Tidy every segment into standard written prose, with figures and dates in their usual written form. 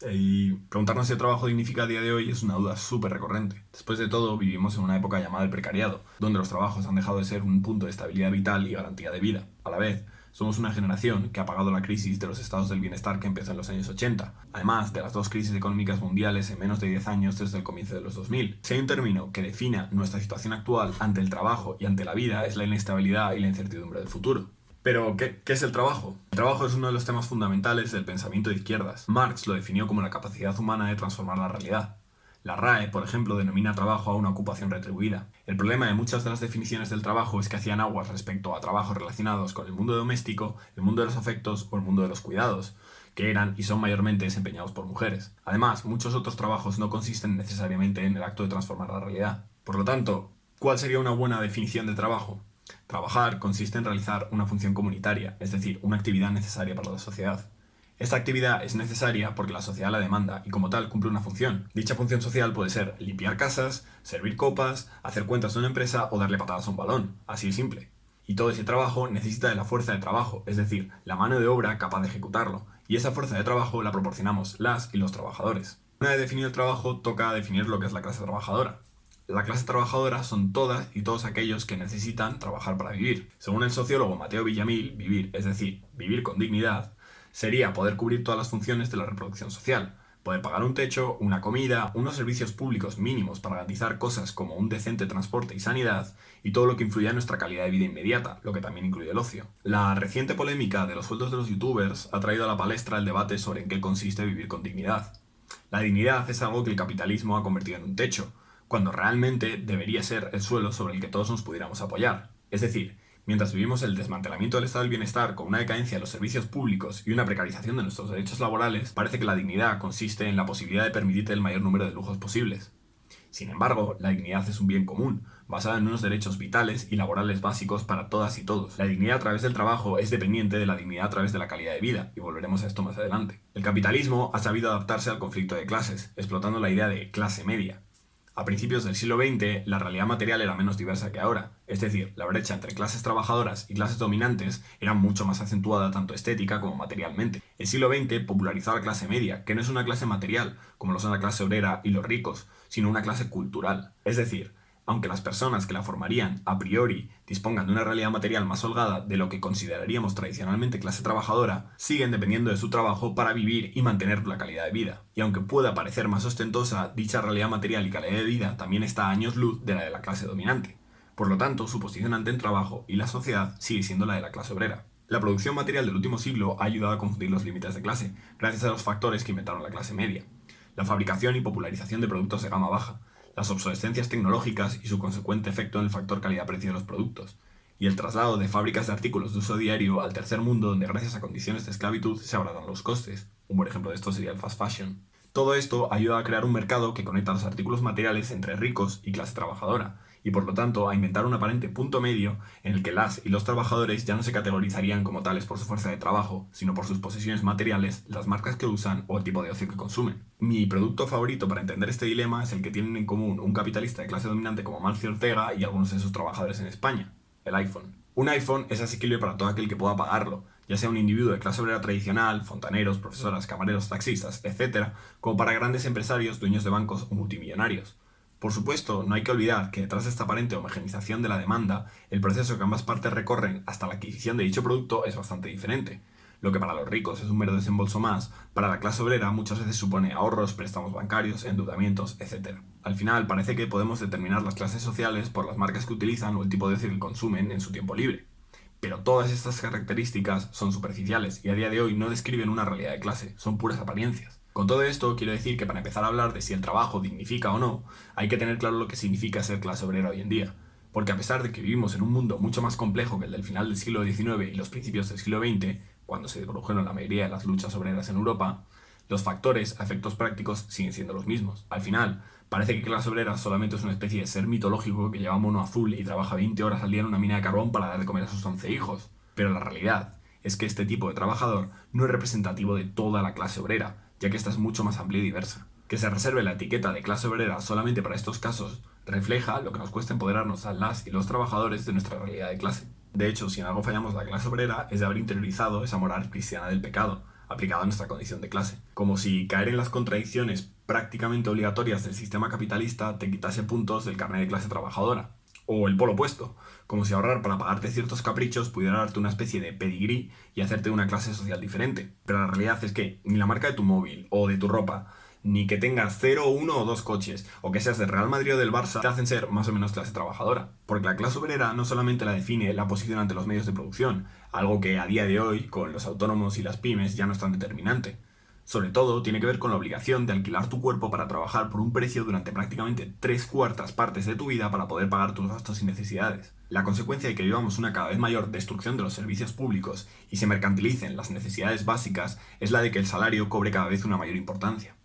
Y preguntarnos si el trabajo dignifica a día de hoy es una duda súper recurrente. Después de todo, vivimos en una época llamada el precariado, donde los trabajos han dejado de ser un punto de estabilidad vital y garantía de vida. A la vez, somos una generación que ha pagado la crisis de los estados del bienestar que empezó en los años 80, además de las dos crisis económicas mundiales en menos de 10 años desde el comienzo de los 2000. Si hay un término que defina nuestra situación actual ante el trabajo y ante la vida es la inestabilidad y la incertidumbre del futuro. Pero, ¿qué es el trabajo? El trabajo es uno de los temas fundamentales del pensamiento de izquierdas. Marx lo definió como la capacidad humana de transformar la realidad. La RAE, por ejemplo, denomina trabajo a una ocupación retribuida. El problema de muchas de las definiciones del trabajo es que hacían aguas respecto a trabajos relacionados con el mundo doméstico, el mundo de los afectos o el mundo de los cuidados, que eran y son mayormente desempeñados por mujeres. Además, muchos otros trabajos no consisten necesariamente en el acto de transformar la realidad. Por lo tanto, ¿cuál sería una buena definición de trabajo? Trabajar consiste en realizar una función comunitaria, es decir, una actividad necesaria para la sociedad. Esta actividad es necesaria porque la sociedad la demanda y como tal cumple una función. Dicha función social puede ser limpiar casas, servir copas, hacer cuentas de una empresa o darle patadas a un balón, así de simple. Y todo ese trabajo necesita de la fuerza de trabajo, es decir, la mano de obra capaz de ejecutarlo. Y esa fuerza de trabajo la proporcionamos las y los trabajadores. Una vez definido el trabajo, toca definir lo que es la clase trabajadora. La clase trabajadora son todas y todos aquellos que necesitan trabajar para vivir. Según el sociólogo Mateo Villamil, vivir, es decir, vivir con dignidad, sería poder cubrir todas las funciones de la reproducción social, poder pagar un techo, una comida, unos servicios públicos mínimos para garantizar cosas como un decente transporte y sanidad, y todo lo que influya en nuestra calidad de vida inmediata, lo que también incluye el ocio. La reciente polémica de los sueldos de los youtubers ha traído a la palestra el debate sobre en qué consiste vivir con dignidad. La dignidad es algo que el capitalismo ha convertido en un techo, cuando realmente debería ser el suelo sobre el que todos nos pudiéramos apoyar. Es decir, mientras vivimos el desmantelamiento del estado del bienestar con una decadencia de los servicios públicos y una precarización de nuestros derechos laborales, parece que la dignidad consiste en la posibilidad de permitirte el mayor número de lujos posibles. Sin embargo, la dignidad es un bien común, basado en unos derechos vitales y laborales básicos para todas y todos. La dignidad a través del trabajo es dependiente de la dignidad a través de la calidad de vida, y volveremos a esto más adelante. El capitalismo ha sabido adaptarse al conflicto de clases, explotando la idea de clase media. A principios del siglo XX, la realidad material era menos diversa que ahora, es decir, la brecha entre clases trabajadoras y clases dominantes era mucho más acentuada tanto estética como materialmente. El siglo XX popularizó a la clase media, que no es una clase material, como lo son la clase obrera y los ricos, sino una clase cultural. Es decir, aunque las personas que la formarían a priori dispongan de una realidad material más holgada de lo que consideraríamos tradicionalmente clase trabajadora, siguen dependiendo de su trabajo para vivir y mantener la calidad de vida. Y aunque pueda parecer más ostentosa, dicha realidad material y calidad de vida también está a años luz de la clase dominante. Por lo tanto, su posición ante el trabajo y la sociedad sigue siendo la de la clase obrera. La producción material del último siglo ha ayudado a confundir los límites de clase, gracias a los factores que inventaron la clase media. La fabricación y popularización de productos de gama baja, las obsolescencias tecnológicas y su consecuente efecto en el factor calidad-precio de los productos, y el traslado de fábricas de artículos de uso diario al tercer mundo donde gracias a condiciones de esclavitud se abratan los costes. Un buen ejemplo de esto sería el fast fashion. Todo esto ayuda a crear un mercado que conecta los artículos materiales entre ricos y clase trabajadora, y por lo tanto a inventar un aparente punto medio en el que las y los trabajadores ya no se categorizarían como tales por su fuerza de trabajo, sino por sus posesiones materiales, las marcas que usan o el tipo de ocio que consumen. Mi producto favorito para entender este dilema es el que tienen en común un capitalista de clase dominante como Amancio Ortega y algunos de sus trabajadores en España: el iPhone. Un iPhone es asequible para todo aquel que pueda pagarlo, ya sea un individuo de clase obrera tradicional, fontaneros, profesoras, camareros, taxistas, etc., como para grandes empresarios, dueños de bancos o multimillonarios. Por supuesto, no hay que olvidar que detrás de esta aparente homogeneización de la demanda, el proceso que ambas partes recorren hasta la adquisición de dicho producto es bastante diferente. Lo que para los ricos es un mero desembolso más, para la clase obrera muchas veces supone ahorros, préstamos bancarios, endeudamientos, etc. Al final parece que podemos determinar las clases sociales por las marcas que utilizan o el tipo de ocio que consumen en su tiempo libre. Pero todas estas características son superficiales y a día de hoy no describen una realidad de clase, son puras apariencias. Con todo esto quiero decir que para empezar a hablar de si el trabajo dignifica o no, hay que tener claro lo que significa ser clase obrera hoy en día. Porque a pesar de que vivimos en un mundo mucho más complejo que el del final del siglo XIX y los principios del siglo XX, cuando se produjeron la mayoría de las luchas obreras en Europa, los factores a efectos prácticos siguen siendo los mismos. Al final, parece que clase obrera solamente es una especie de ser mitológico que lleva mono azul y trabaja 20 horas al día en una mina de carbón para dar de comer a sus 11 hijos. Pero la realidad es que este tipo de trabajador no es representativo de toda la clase obrera, ya que esta es mucho más amplia y diversa. Que se reserve la etiqueta de clase obrera solamente para estos casos refleja lo que nos cuesta empoderarnos a las y los trabajadores de nuestra realidad de clase. De hecho, si en algo fallamos la clase obrera es de haber interiorizado esa moral cristiana del pecado, aplicado a nuestra condición de clase. Como si caer en las contradicciones prácticamente obligatorias del sistema capitalista te quitase puntos del carnet de clase trabajadora. O el polo opuesto, como si ahorrar para pagarte ciertos caprichos pudiera darte una especie de pedigrí y hacerte una clase social diferente. Pero la realidad es que ni la marca de tu móvil o de tu ropa, ni que tengas 0, 1 o 2 coches, o que seas del Real Madrid o del Barça, te hacen ser más o menos clase trabajadora. Porque la clase obrera no solamente la define la posición ante los medios de producción, algo que a día de hoy, con los autónomos y las pymes, ya no es tan determinante. Sobre todo, tiene que ver con la obligación de alquilar tu cuerpo para trabajar por un precio durante prácticamente 3/4 partes de tu vida para poder pagar tus gastos y necesidades. La consecuencia de que vivamos una cada vez mayor destrucción de los servicios públicos y se mercantilicen las necesidades básicas es la de que el salario cobre cada vez una mayor importancia.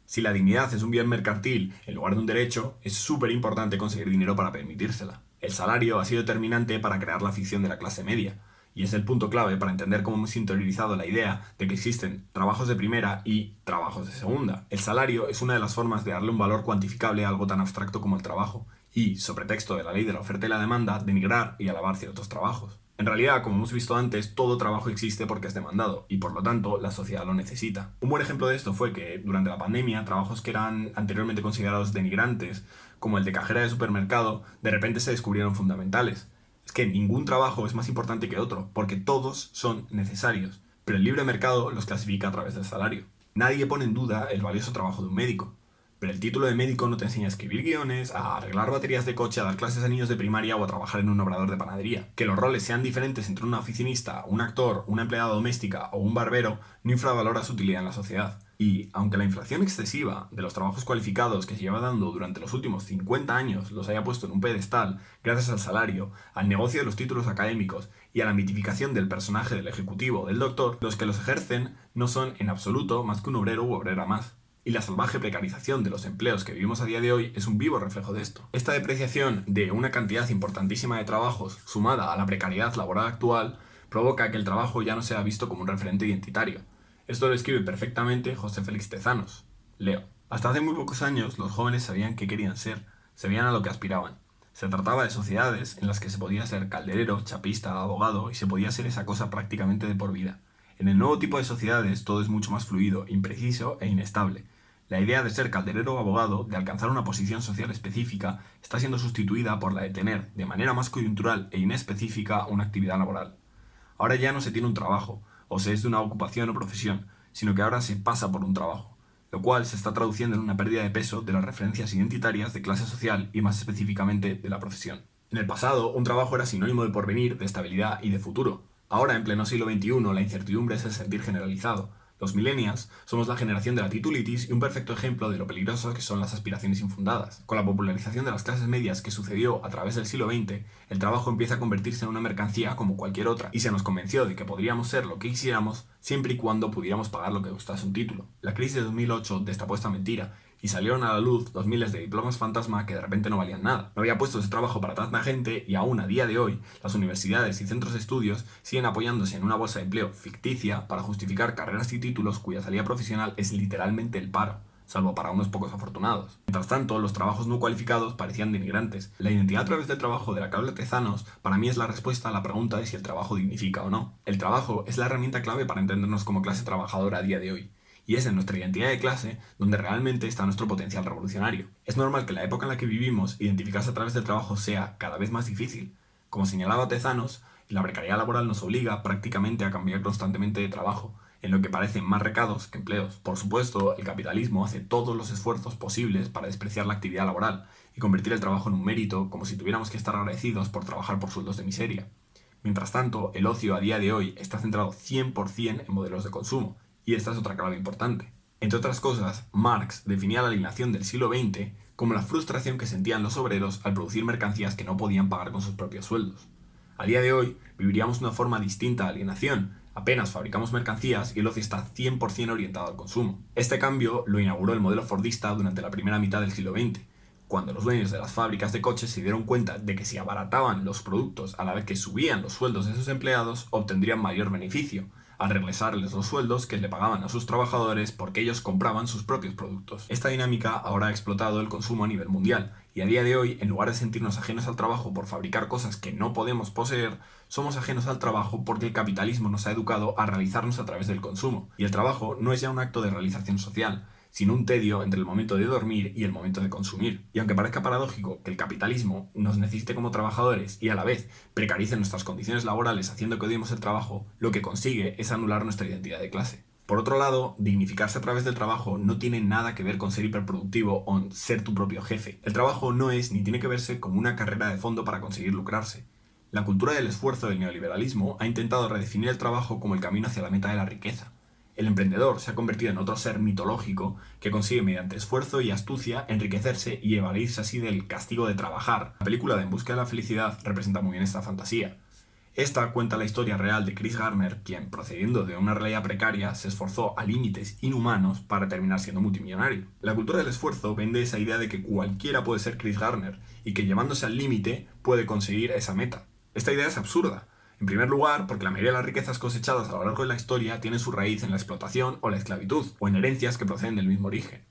Si la dignidad es un bien mercantil en lugar de un derecho, es súper importante conseguir dinero para permitírsela. El salario ha sido determinante para crear la ficción de la clase media, y es el punto clave para entender cómo hemos interiorizado la idea de que existen trabajos de primera y trabajos de segunda. El salario es una de las formas de darle un valor cuantificable a algo tan abstracto como el trabajo, y, sobre texto de la ley de la oferta y la demanda, denigrar y alabar ciertos trabajos. En realidad, como hemos visto antes, todo trabajo existe porque es demandado, y por lo tanto, la sociedad lo necesita. Un buen ejemplo de esto fue que, durante la pandemia, trabajos que eran anteriormente considerados denigrantes, como el de cajera de supermercado, de repente se descubrieron fundamentales. Es que ningún trabajo es más importante que otro, porque todos son necesarios, pero el libre mercado los clasifica a través del salario. Nadie pone en duda el valioso trabajo de un médico, pero el título de médico no te enseña a escribir guiones, a arreglar baterías de coche, a dar clases a niños de primaria o a trabajar en un obrador de panadería. Que los roles sean diferentes entre un oficinista, un actor, una empleada doméstica o un barbero no infravalora su utilidad en la sociedad. Y, aunque la inflación excesiva de los trabajos cualificados que se lleva dando durante los últimos 50 años los haya puesto en un pedestal gracias al salario, al negocio de los títulos académicos y a la mitificación del personaje del ejecutivo o del doctor, los que los ejercen no son en absoluto más que un obrero u obrera más. Y la salvaje precarización de los empleos que vivimos a día de hoy es un vivo reflejo de esto. Esta depreciación de una cantidad importantísima de trabajos, sumada a la precariedad laboral actual, provoca que el trabajo ya no sea visto como un referente identitario. Esto lo escribe perfectamente José Félix Tezanos. Leo. Hasta hace muy pocos años los jóvenes sabían qué querían ser, sabían a lo que aspiraban. Se trataba de sociedades en las que se podía ser calderero, chapista, abogado y se podía ser esa cosa prácticamente de por vida. En el nuevo tipo de sociedades todo es mucho más fluido, impreciso e inestable. La idea de ser calderero o abogado, de alcanzar una posición social específica, está siendo sustituida por la de tener, de manera más coyuntural e inespecífica, una actividad laboral. Ahora ya no se tiene un trabajo, o se es de una ocupación o profesión, sino que ahora se pasa por un trabajo, lo cual se está traduciendo en una pérdida de peso de las referencias identitarias de clase social y más específicamente de la profesión. En el pasado, un trabajo era sinónimo de porvenir, de estabilidad y de futuro. Ahora, en pleno siglo XXI, la incertidumbre es el sentir generalizado. Los millennials somos la generación de la titulitis y un perfecto ejemplo de lo peligrosas que son las aspiraciones infundadas. Con la popularización de las clases medias que sucedió a través del siglo XX, el trabajo empieza a convertirse en una mercancía como cualquier otra, y se nos convenció de que podríamos ser lo que quisiéramos siempre y cuando pudiéramos pagar lo que costase un título. La crisis de 2008 destapó esta mentira, y salieron a la luz 2000 de diplomas fantasma que de repente no valían nada. No había puestos de trabajo para tanta gente y aún a día de hoy las universidades y centros de estudios siguen apoyándose en una bolsa de empleo ficticia para justificar carreras y títulos cuya salida profesional es literalmente el paro, salvo para unos pocos afortunados. Mientras tanto, los trabajos no cualificados parecían denigrantes. La identidad a través del trabajo de la que habla Tezanos para mí es la respuesta a la pregunta de si el trabajo dignifica o no. El trabajo es la herramienta clave para entendernos como clase trabajadora a día de hoy. Y es en nuestra identidad de clase donde realmente está nuestro potencial revolucionario. Es normal que en la época en la que vivimos identificarse a través del trabajo sea cada vez más difícil. Como señalaba Tezanos, la precariedad laboral nos obliga prácticamente a cambiar constantemente de trabajo, en lo que parecen más recados que empleos. Por supuesto, el capitalismo hace todos los esfuerzos posibles para despreciar la actividad laboral y convertir el trabajo en un mérito, como si tuviéramos que estar agradecidos por trabajar por sueldos de miseria. Mientras tanto, el ocio a día de hoy está centrado 100% en modelos de consumo. Y esta es otra clave importante. Entre otras cosas, Marx definía la alienación del siglo XX como la frustración que sentían los obreros al producir mercancías que no podían pagar con sus propios sueldos. A día de hoy, viviríamos una forma distinta de alienación. Apenas fabricamos mercancías y el ocio está 100% orientado al consumo. Este cambio lo inauguró el modelo fordista durante la primera mitad del siglo XX, cuando los dueños de las fábricas de coches se dieron cuenta de que si abarataban los productos a la vez que subían los sueldos de sus empleados, obtendrían mayor beneficio, al regresarles los sueldos que le pagaban a sus trabajadores porque ellos compraban sus propios productos. Esta dinámica ahora ha explotado el consumo a nivel mundial, y a día de hoy, en lugar de sentirnos ajenos al trabajo por fabricar cosas que no podemos poseer, somos ajenos al trabajo porque el capitalismo nos ha educado a realizarnos a través del consumo. Y el trabajo no es ya un acto de realización social, sino un tedio entre el momento de dormir y el momento de consumir. Y aunque parezca paradójico que el capitalismo nos necesite como trabajadores y a la vez precarice nuestras condiciones laborales haciendo que odiemos el trabajo, lo que consigue es anular nuestra identidad de clase. Por otro lado, dignificarse a través del trabajo no tiene nada que ver con ser hiperproductivo o ser tu propio jefe. El trabajo no es ni tiene que verse como una carrera de fondo para conseguir lucrarse. La cultura del esfuerzo del neoliberalismo ha intentado redefinir el trabajo como el camino hacia la meta de la riqueza. El emprendedor se ha convertido en otro ser mitológico que consigue mediante esfuerzo y astucia enriquecerse y evadirse así del castigo de trabajar. La película de En busca de la felicidad representa muy bien esta fantasía. Esta cuenta la historia real de Chris Gardner, quien, procediendo de una realidad precaria, se esforzó a límites inhumanos para terminar siendo multimillonario. La cultura del esfuerzo vende esa idea de que cualquiera puede ser Chris Gardner y que llevándose al límite puede conseguir esa meta. Esta idea es absurda. En primer lugar, porque la mayoría de las riquezas cosechadas a lo largo de la historia tienen su raíz en la explotación o la esclavitud, o en herencias que proceden del mismo origen.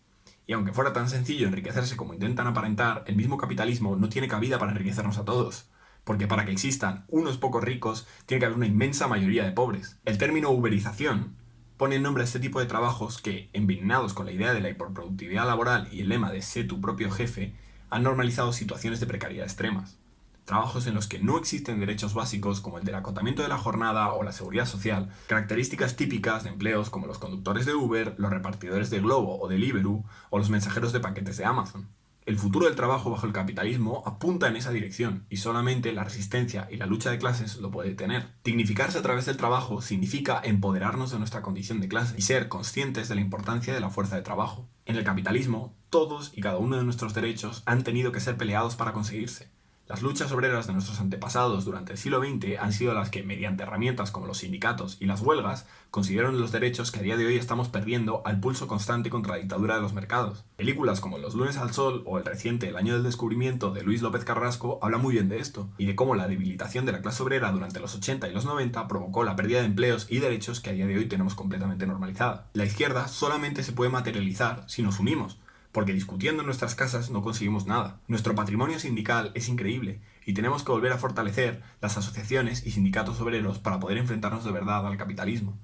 Y aunque fuera tan sencillo enriquecerse como intentan aparentar, el mismo capitalismo no tiene cabida para enriquecernos a todos. Porque para que existan unos pocos ricos, tiene que haber una inmensa mayoría de pobres. El término uberización pone nombre a este tipo de trabajos que, envenenados con la idea de la hiperproductividad laboral y el lema de sé tu propio jefe, han normalizado situaciones de precariedad extremas. Trabajos en los que no existen derechos básicos como el del acotamiento de la jornada o la seguridad social, características típicas de empleos como los conductores de Uber, los repartidores de Globo o de Deliveroo o los mensajeros de paquetes de Amazon. El futuro del trabajo bajo el capitalismo apunta en esa dirección y solamente la resistencia y la lucha de clases lo puede tener. Dignificarse a través del trabajo significa empoderarnos de nuestra condición de clase y ser conscientes de la importancia de la fuerza de trabajo. En el capitalismo, todos y cada uno de nuestros derechos han tenido que ser peleados para conseguirse. Las luchas obreras de nuestros antepasados durante el siglo XX han sido las que, mediante herramientas como los sindicatos y las huelgas, consiguieron los derechos que a día de hoy estamos perdiendo al pulso constante contra la dictadura de los mercados. Películas como Los lunes al sol o el reciente El año del descubrimiento de Luis López Carrasco hablan muy bien de esto, y de cómo la debilitación de la clase obrera durante los 80 y los 90 provocó la pérdida de empleos y derechos que a día de hoy tenemos completamente normalizada. La izquierda solamente se puede materializar si nos unimos, porque discutiendo en nuestras casas no conseguimos nada. Nuestro patrimonio sindical es increíble y tenemos que volver a fortalecer las asociaciones y sindicatos obreros para poder enfrentarnos de verdad al capitalismo.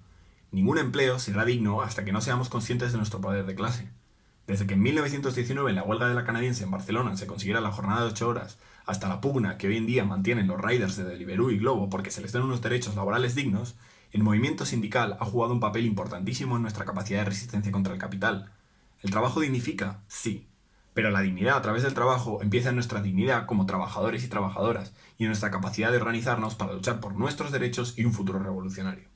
Ningún empleo será digno hasta que no seamos conscientes de nuestro poder de clase. Desde que en 1919 en la huelga de la canadiense en Barcelona se consiguiera la jornada de 8 horas, hasta la pugna que hoy en día mantienen los riders de Deliveroo y Globo porque se les den unos derechos laborales dignos, el movimiento sindical ha jugado un papel importantísimo en nuestra capacidad de resistencia contra el capital. ¿El trabajo dignifica? Sí. Pero la dignidad a través del trabajo empieza en nuestra dignidad como trabajadores y trabajadoras y en nuestra capacidad de organizarnos para luchar por nuestros derechos y un futuro revolucionario.